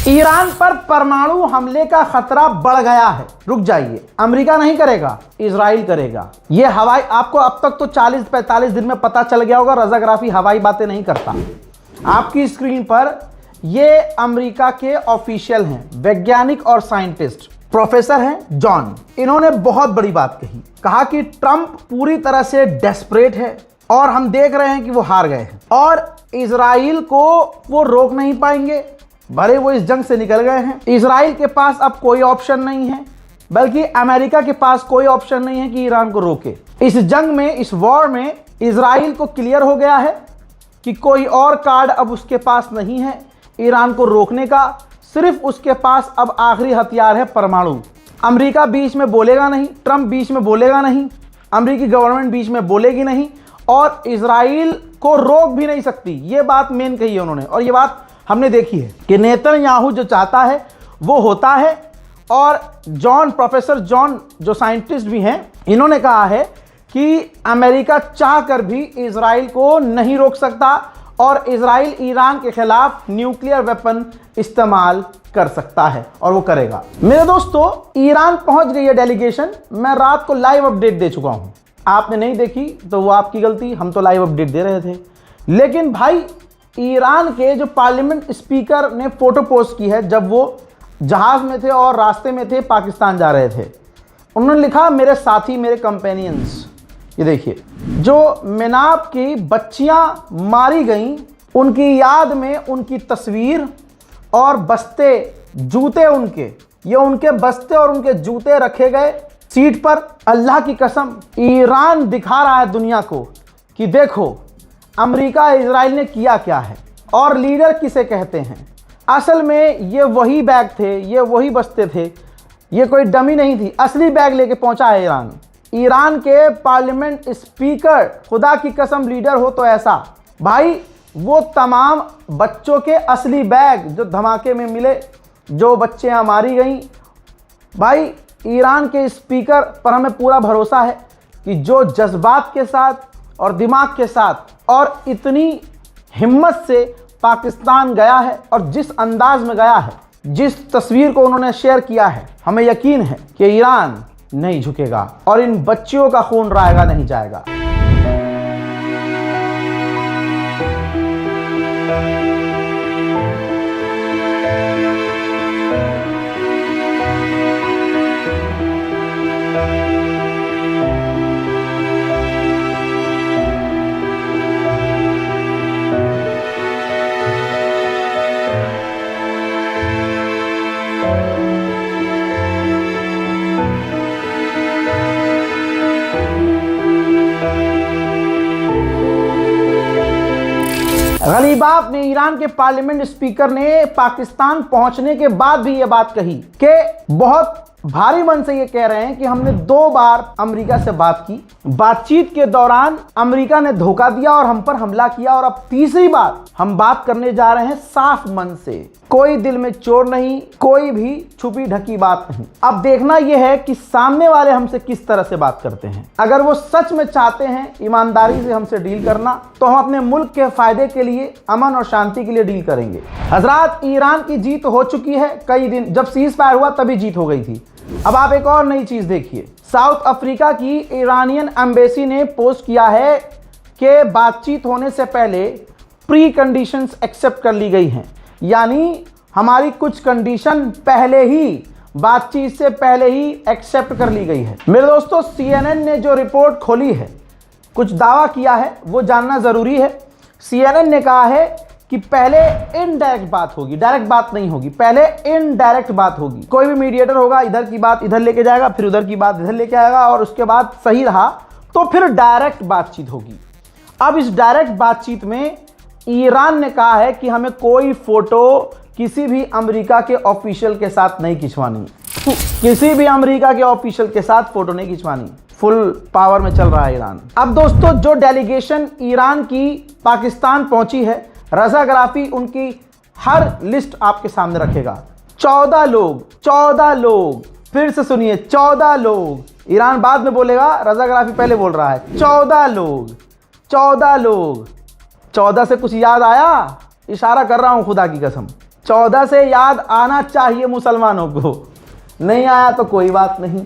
Iran पर परमाणु हमले का खतरा बढ़ गया है। रुक जाइए, अमेरिका नहीं करेगा, इजराइल करेगा। ये हवाई, आपको अब तक तो 40-45 दिन में पता चल गया होगा, रजाग्राफी हवाई बातें नहीं करता। आपकी स्क्रीन पर ये अमेरिका के ऑफिशियल हैं, वैज्ञानिक और साइंटिस्ट, प्रोफेसर हैं जॉन। इन्होंने बहुत बड़ी बात कही, कहा कि ट्रंप पूरी तरह से डेस्परेट है और हम देख रहे हैं कि वो हार गए हैं और इजराइल को वो रोक नहीं पाएंगे, भले वो इस जंग से निकल गए हैं। इजराइल के पास अब कोई ऑप्शन नहीं है, बल्कि अमेरिका के पास कोई ऑप्शन नहीं है कि ईरान को रोके। इस जंग में, इस वॉर में इजराइल को क्लियर हो गया है कि कोई और कार्ड अब उसके पास नहीं है ईरान को रोकने का। सिर्फ उसके पास अब आखिरी हथियार है परमाणु। अमेरिका बीच में बोलेगा नहीं, ट्रंप बीच में बोलेगा नहीं, अमेरिकी गवर्नमेंट बीच में बोलेगी नहीं और इजराइल को रोक भी नहीं सकती। ये बात मेन कही है उन्होंने और ये बात हमने देखी है कि नेतन्याहू जो चाहता है वो होता है। और जॉन, प्रोफेसर जॉन जो साइंटिस्ट भी हैं, इन्होंने कहा है कि अमेरिका चाहकर भी इजराइल को नहीं रोक सकता और इजराइल ईरान के खिलाफ न्यूक्लियर वेपन इस्तेमाल कर सकता है और वो करेगा। मेरे दोस्तों, ईरान पहुंच गई है डेलीगेशन। मैं रात को लाइव अपडेट दे चुका हूं, आपने नहीं देखी तो वो आपकी गलती, हम तो लाइव अपडेट दे रहे थे। लेकिन भाई, ईरान के जो पार्लियामेंट स्पीकर ने फोटो पोस्ट की है जब वो जहाज में थे और रास्ते में थे, पाकिस्तान जा रहे थे। उन्होंने लिखा, मेरे साथी, मेरे कंपेनियंस। ये देखिए, जो मेनाब की बच्चियां मारी गईं, उनकी याद में उनकी तस्वीर और बस्ते, जूते उनके, ये उनके बस्ते और उनके जूते रखे गए सीट पर। अल्लाह की कसम, ईरान दिखा रहा है दुनिया को कि देखो अमेरिका, इजराइल ने किया क्या है और लीडर किसे कहते हैं। असल में ये वही बैग थे, ये वही बस्ते थे, ये कोई डमी नहीं थी, असली बैग लेके पहुंचा है ईरान। ईरान के पार्लियामेंट स्पीकर, खुदा की कसम लीडर हो तो ऐसा। भाई, वो तमाम बच्चों के असली बैग जो धमाके में मिले, जो बच्चियां मारी गईं, भाई ईरान के स्पीकर पर हमें पूरा भरोसा है कि जो जज्बात के साथ और दिमाग के साथ और इतनी हिम्मत से पाकिस्तान गया है और जिस अंदाज में गया है, जिस तस्वीर को उन्होंने शेयर किया है, हमें यकीन है कि ईरान नहीं झुकेगा और इन बच्चियों का खून रायगा नहीं जाएगा। गलीबाफ ने, ईरान के पार्लियामेंट स्पीकर ने पाकिस्तान पहुंचने के बाद भी यह बात कही कि बहुत भारी मन से ये कह रहे हैं कि हमने 2 बार अमेरिका से बात की, बातचीत के दौरान अमेरिका ने धोखा दिया और हम पर हमला किया और अब तीसरी बार हम बात करने जा रहे हैं साफ मन से, कोई दिल में चोर नहीं, कोई भी छुपी ढकी बात नहीं। अब देखना यह है कि सामने वाले हमसे किस तरह से बात करते हैं। अगर वो सच में चाहते हैं ईमानदारी से हमसे डील करना, तो हम अपने मुल्क के फायदे के लिए, अमन और शांति के लिए डील करेंगे। हजरात, ईरान की जीत हो चुकी है। कई दिन जब सीज फायर हुआ तभी जीत हो गई थी। अब आप एक और नई चीज देखिए, साउथ अफ्रीका की ईरानियन एम्बेसी ने पोस्ट किया है कि बातचीत होने से पहले प्री कंडीशंस एक्सेप्ट कर ली गई हैं, यानी हमारी कुछ कंडीशन पहले ही, बातचीत से पहले ही एक्सेप्ट कर ली गई है। मेरे दोस्तों, CNN ने जो रिपोर्ट खोली है, कुछ दावा किया है, वो जानना जरूरी है। CNN ने कहा है कि पहले इनडायरेक्ट बात होगी, डायरेक्ट बात नहीं होगी, पहले इनडायरेक्ट बात होगी। कोई भी मीडिएटर होगा, इधर की बात इधर लेके जाएगा, फिर उधर की बात इधर लेके आएगा और उसके बाद सही रहा तो फिर डायरेक्ट बातचीत होगी। अब इस डायरेक्ट बातचीत में ईरान ने कहा है कि हमें कोई फोटो किसी भी अमेरिका के ऑफिशियल के साथ नहीं खिंचवानी, किसी भी अमेरिका के ऑफिशियल के साथ फोटो नहीं खिंचवानी। फुल पावर में चल रहा है ईरान। अब दोस्तों, जो डेलीगेशन ईरान की पाकिस्तान पहुंची है, रजाग्राफी उनकी हर लिस्ट आपके सामने रखेगा। 14 लोग, फिर से सुनिए, 14 लोग। ईरान बाद में बोलेगा, रजाग्राफी पहले बोल रहा है। 14 लोग। 14 से कुछ याद आया? इशारा कर रहा हूं खुदा की कसम। 14 से याद आना चाहिए मुसलमानों को। नहीं आया तो कोई बात नहीं,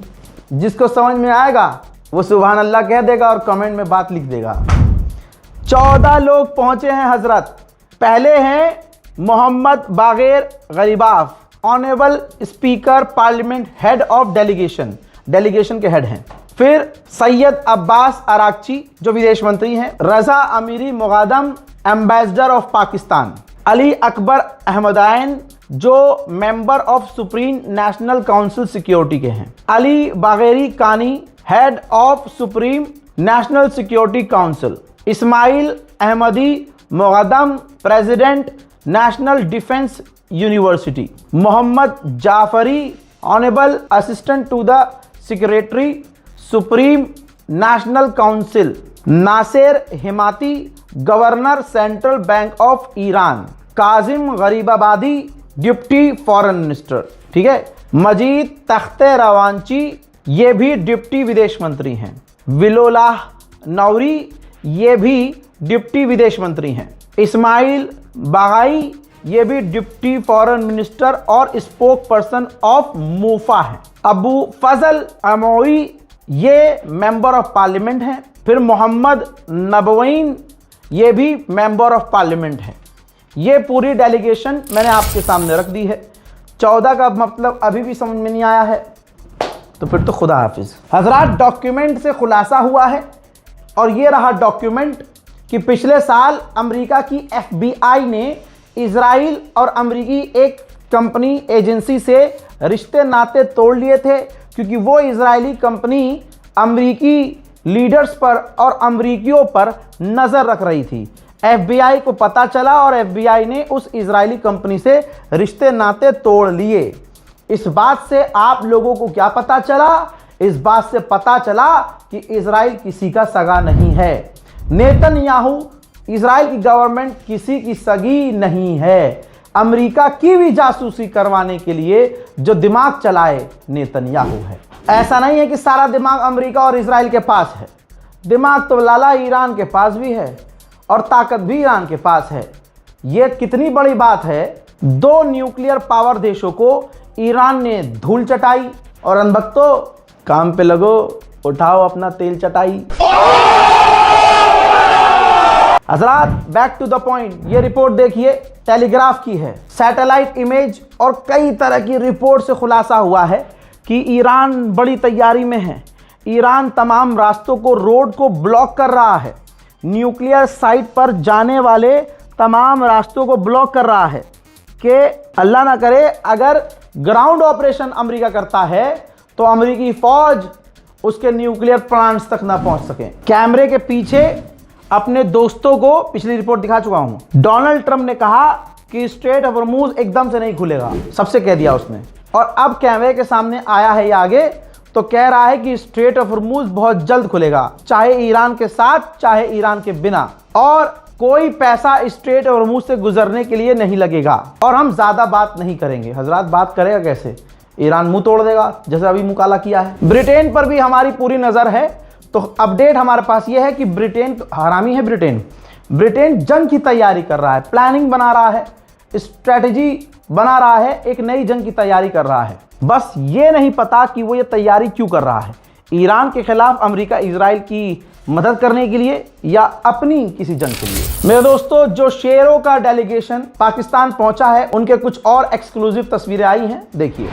जिसको समझ में आएगा वो सुभान अल्लाह कह देगा और कमेंट में बात लिख देगा। 14 लोग पहुंचे हैं हजरत। पहले हैं Mohammad Bagher Ghalibaf, honourable speaker parliament, head of delegation, delegation के हेड हैं। फिर सैयद अब्बास अराकची जो विदेश मंत्री हैं। Reza Amiri Moghadam, ambassador of Pakistan. Ali Akbar Ahmadian जो member of supreme national council security के हैं। Ali Bagheri Kani, head of supreme national security council. Ismail Ahmadi Moghadam, president national defence university. Mohammad Jafari, honourable assistant to the secretary supreme national council. Nasser Hemmati, governor central bank of Iran. Kazem Gharibabadi, deputy foreign minister. ठीक है। मजीद तख्ते रवांची, ये भी deputy विदेश मंत्री हैं। विलोलाह नौरी, ये भी डिप्टी विदेश मंत्री हैं। इस्माइल बागाई, ये भी डिप्टी फॉरेन मिनिस्टर और स्पोक पर्सन ऑफ मूफा है। अबू फजल अमोई, ये मेंबर ऑफ पार्लियामेंट हैं। फिर मोहम्मद नबवीन, ये भी मेंबर ऑफ पार्लियामेंट है। ये पूरी डेलीगेशन मैंने आपके सामने रख दी है। 14 का मतलब अभी भी समझ में नहीं आया है तो फिर तो खुदा हाफिज। हजरात, डॉक्यूमेंट से खुलासा हुआ है और ये रहा डॉक्यूमेंट कि पिछले साल अमेरिका की FBI ने इजराइल और अमेरिकी एक कंपनी एजेंसी से रिश्ते नाते तोड़ लिए थे, क्योंकि वो इजरायली कंपनी अमेरिकी लीडर्स पर और अमेरिकियों पर नज़र रख रही थी। FBI को पता चला और FBI ने उस इजरायली कंपनी से रिश्ते नाते तोड़ लिए। इस बात से आप लोगों को क्या पता चला? इस बात से पता चला कि इजराइल किसी का सगा नहीं है। नेतन्याहू, इजराइल की गवर्नमेंट किसी की सगी नहीं है। अमेरिका की भी जासूसी करवाने के लिए जो दिमाग चलाए नेतन्याहू है। ऐसा नहीं है कि सारा दिमाग अमेरिका और इजराइल के पास है। दिमाग तो लाला ईरान के पास भी है और ताकत भी ईरान के पास है। यह कितनी बड़ी बात है, 2 न्यूक्लियर पावर देशों को ईरान ने धूल चटाई और अनभक्तों काम पे लगो, उठाओ अपना तेल चटाई। हजरात, बैक टू द पॉइंट। ये रिपोर्ट देखिए, टेलीग्राफ की है। सैटेलाइट इमेज और कई तरह की रिपोर्ट से खुलासा हुआ है कि ईरान बड़ी तैयारी में है। ईरान तमाम रास्तों को, रोड को ब्लॉक कर रहा है। न्यूक्लियर साइट पर जाने वाले तमाम रास्तों को ब्लॉक कर रहा है कि अल्लाह ना करे अगर ग्राउंड ऑपरेशन अमेरिका करता है तो अमेरिकी फौज उसके न्यूक्लियर प्लांट्स तक ना पहुंच सके। कैमरे के पीछे अपने दोस्तों को पिछली रिपोर्ट दिखा चुका हूं। डोनाल्ड ट्रंप ने कहा कि स्ट्रेट ऑफ हॉर्मुज एकदम से नहीं खुलेगा, सबसे कह दिया उसने। और अब कैमरे के सामने आया है ये आगे तो कह रहा है कि स्ट्रेट ऑफ हॉर्मुज बहुत जल्द खुलेगा, चाहे ईरान के साथ चाहे ईरान के बिना, और कोई पैसा स्ट्रेट ऑफ हॉर्मुज से गुजरने के लिए नहीं लगेगा। और हम ज्यादा बात नहीं करेंगे। हजरात, बात करेगा कैसे? ईरान मुंह तोड़ देगा जैसे अभी मुकाला किया है। ब्रिटेन पर भी हमारी पूरी नजर है। तो अपडेट हमारे पास यह है कि ब्रिटेन हरामी है। ब्रिटेन जंग की तैयारी कर रहा है, प्लानिंग बना रहा है, स्ट्रेटजी बना रहा है, एक नई जंग की तैयारी कर रहा है। बस ये नहीं पता कि वो ये तैयारी क्यों कर रहा है, ईरान के खिलाफ अमेरिका इजराइल की मदद करने के लिए या अपनी किसी जंग के लिए। मेरे दोस्तों, जो शेरों का डेलीगेशन पाकिस्तान पहुंचा है उनके कुछ और एक्सक्लूसिव तस्वीरें आई हैं, देखिए।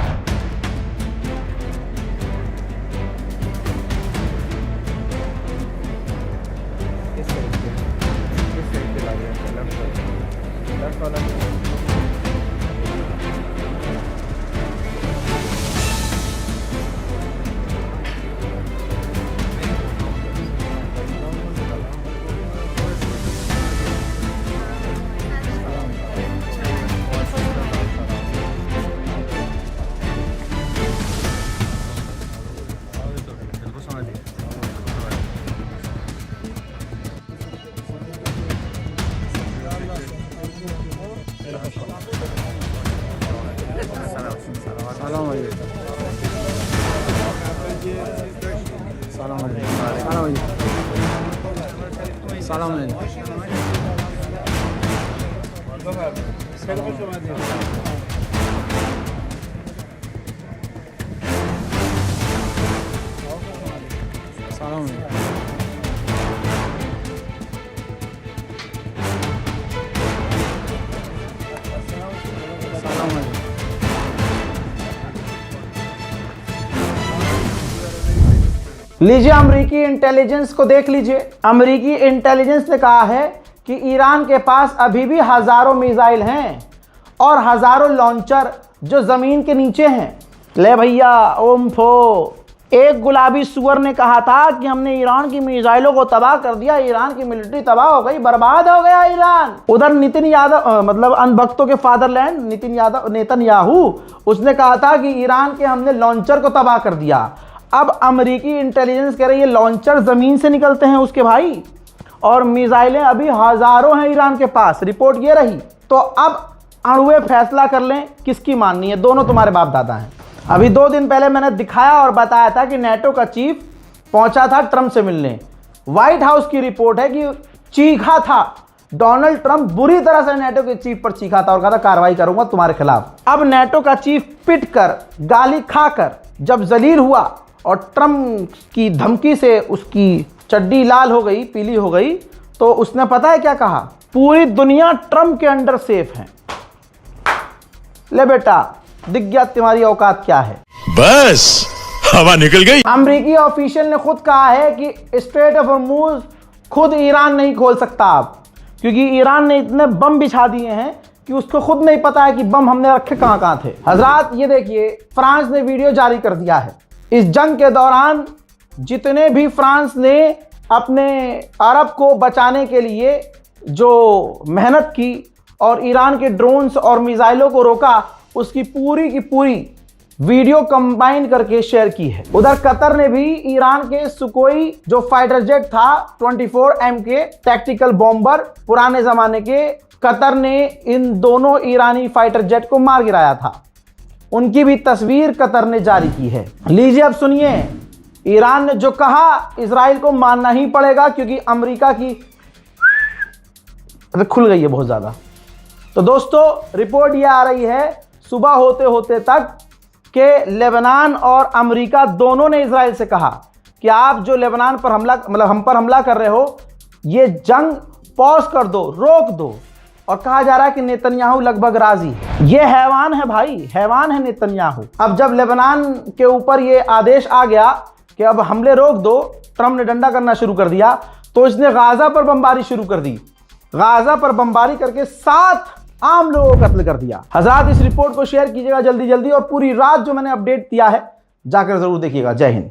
लीजिए, अमेरिकी इंटेलिजेंस को देख लीजिए। अमेरिकी इंटेलिजेंस ने कहा है कि ईरान के पास अभी भी हजारों मिसाइल हैं और हजारों लॉन्चर जो जमीन के नीचे हैं। ले भैया ओम फो, एक गुलाबी सुअर ने कहा था कि हमने ईरान की मिसाइलों को तबाह कर दिया, ईरान की मिलिट्री तबाह हो गई, बर्बाद हो गया ईरान। उधर नितिन यादव मतलब अंधभक्तों के फादरलैंड नेतन्याहू, उसने कहा था कि ईरान के हमने लॉन्चर को तबाह कर दिया। अब अमेरिकी इंटेलिजेंस कह रही है लॉन्चर जमीन से निकलते हैं उसके भाई, और मिसाइलें अभी हजारों हैं ईरान के पास। रिपोर्ट ये रही। तो अब अणुए फैसला कर लें किसकी माननी है, दोनों तुम्हारे बाप दादा हैं। अभी 2 दिन पहले मैंने दिखाया और बताया था कि नेटो का चीफ पहुंचा था ट्रंप से मिलने। व्हाइट हाउस की रिपोर्ट है कि चीखा था डोनाल्ड ट्रंप, बुरी तरह से नेटो के चीफ पर चीखा था और कहा था कार्रवाई करूंगा तुम्हारे खिलाफ। अब नेटो का चीफ पिट कर, गाली खाकर जब जलील हुआ और ट्रंप की धमकी से उसकी चड्डी लाल हो गई, पीली हो गई, तो उसने पता है क्या कहा, पूरी दुनिया ट्रंप के अंडर सेफ है। ले बेटा, दिख गया तुम्हारी औकात क्या है। बस हवा निकल गई। अमेरिकी ऑफिशियल ने खुद कहा है कि स्ट्रेट ऑफ हॉर्मुज खुद ईरान नहीं खोल सकता अब, क्योंकि ईरान ने इतने बम बिछा दिए हैं कि उसको खुद नहीं पता है कि बम हमने रखे कहां कहां थे। हजरात ये देखिए, फ्रांस ने वीडियो जारी कर दिया है। इस जंग के दौरान जितने भी फ्रांस ने अपने अरब को बचाने के लिए जो मेहनत की और ईरान के ड्रोन्स और मिसाइलों को रोका, उसकी पूरी की पूरी वीडियो कंबाइन करके शेयर की है। उधर कतर ने भी ईरान के सुकोई जो फाइटर जेट था 24M के टैक्टिकल बॉम्बर पुराने जमाने के, कतर ने इन दोनों ईरानी फाइटर जेट को मार गिराया था। उनकी भी तस्वीर कतर ने जारी की है। लीजिए अब सुनिए, ईरान ने जो कहा इजराइल को मानना ही पड़ेगा, क्योंकि अमेरिका की खुल गई है बहुत ज्यादा। तो दोस्तों रिपोर्ट ये आ रही है सुबह होते होते तक कि लेबनान और अमेरिका दोनों ने इजराइल से कहा कि आप जो लेबनान पर हमला मतलब हम पर हमला कर रहे हो, ये जंग पॉज कर दो, रोक दो। और कहा जा रहा है कि नेतन्याहू लगभग राजी है। ये हैवान है भाई, हैवान है नेतन्याहू। अब जब लेबनान के ऊपर ये आदेश आ गया कि अब हमले रोक दो, ट्रंप ने डंडा करना शुरू कर दिया, तो इसने गाजा पर बमबारी शुरू कर दी। गाजा पर बमबारी करके 7 आम लोगों को कत्ल कर दिया। हजरात इस रिपोर्ट को शेयर कीजिएगा जल्दी जल्दी, और पूरी रात जो मैंने अपडेट दिया है जाकर जरूर देखिएगा। जय हिंद।